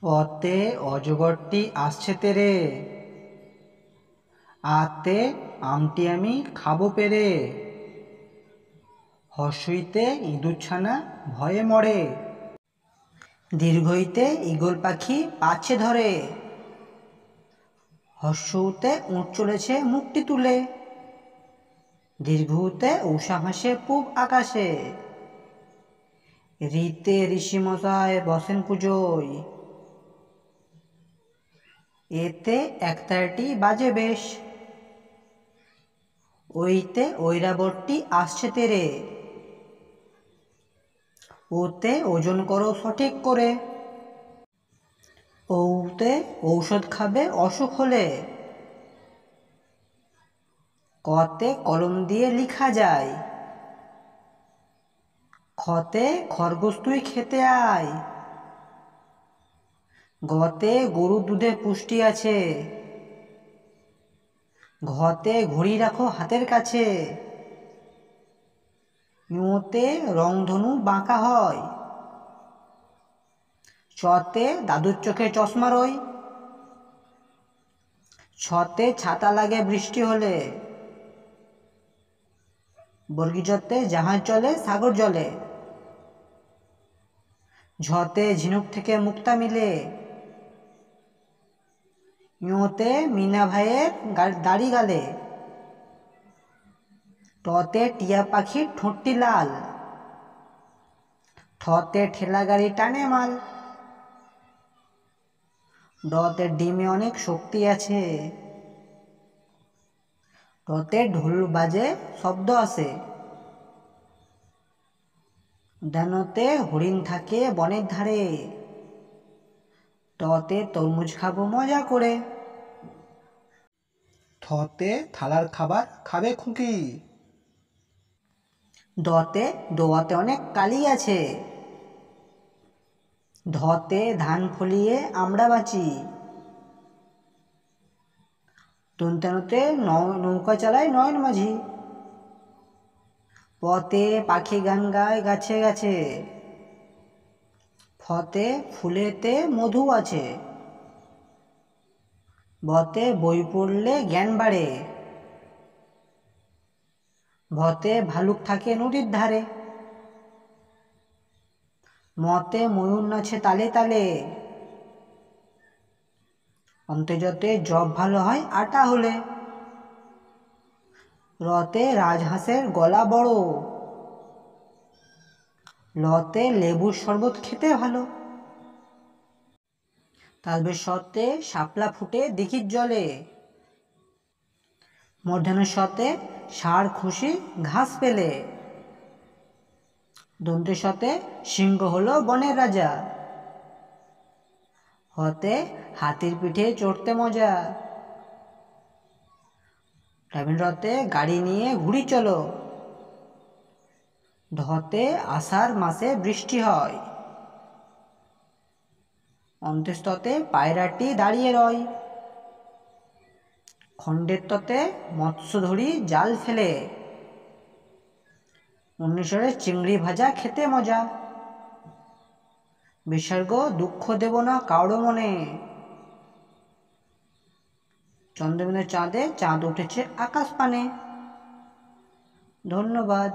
অতে অজগরটি আসছে তেরে, আতে আমটি আমি খাবো পেরে, হর্ষইতে ইঁদুরছানা ভয়ে মরে, দীর্ঘইতে ঈগল পাখি পাছে ধরে, হর্ষউতে উঠ চলেছে মুখটি তুলে, দীর্ঘউতে উষা ভাসে পূব আকাশে, ঋতে ঋষিমশায় বসেন পুজোয়, এতে একতারটি বাজে বেশ, ওইতে ঐরাবতটি আসছে তেরে, ওতে ওজন করো সঠিক করে, ওতে ঔষধ খাবে অসুখ হলে, কতে কলম দিয়ে লিখা যায়, খতে খরগোশ তুই খেতে আয়, গতে গরুর দুধে পুষ্টি আছে, ঘতে ঘড়ি রাখো হাতের কাছে, ঞতে রংধনু বাঁকা হয়, চতে দাদুর চোখে চশমা রয়, ছতে ছাতা লাগে বৃষ্টি হলে, বর্গীজতে জাহাজ চলে সাগর জলে, ঝতে ঝিনুক থেকে মুক্তা মিলে, ঞতে মিনা ভাইয়ের দাড়ি গালে, টতে টিয়া পাখির ঠোঁটটি লাল, ঠতে ঠেলা গাড়ি টানে মাল, ডতে ডিমে অনেক শক্তি আছে, টতে ঢোল বাজে শব্দ আসে, ডানতে হরিণ থাকে বনের ধারে, টতে তরমুজ খাবো মজা করে, থতে থালার খাবার খাবে খুকি, দতে দোয়াতে অনেক কালি আছে, ধতে ধান ফলিয়ে আমরা বাঁচি, দন্তানুতে নৌকা চালায় নয়ন মাঝি, পতে পাখি গান গায় গাছে গাছে, ফতে ফুলেতে মধু আছে, বতে বই পড়লে জ্ঞান বাড়ে, ভতে ভালুক থাকে নদীর ধারে, মতে ময়ূর নাচে তালে তালে, অন্তর্জতে জব ভালো হয় আটা হলে, রতে রাজহাঁসের গলা বড়, লতে লেবুর শরবত খেতে ভালো, তালবের সতে শাপলা ফুটে দিঘির জলে, মূর্ধন্য সতে ষাঁড় খুশি ঘাস পেলে, দন্তের সতে সিংহ হলো বনের রাজা, হতে হাতির পিঠে চড়তে মজা, রতে গাড়ি নিয়ে ঘুড়ি চলো, ঢতে আষাঢ় মাসে বৃষ্টি হয়, অন্ত্যেষ্টতে পায়রাটি দাঁড়িয়ে রয়, খণ্ডের ততে মৎস্যধরী জাল ফেলে, উনিশরে চিংড়ি ভাজা খেতে মজা, বিসর্গ দুঃখ দেব না কারো মনে, চন্দ্রবিন্দু চাঁদে চাঁদ উঠেছে আকাশ পানে। ধন্যবাদ।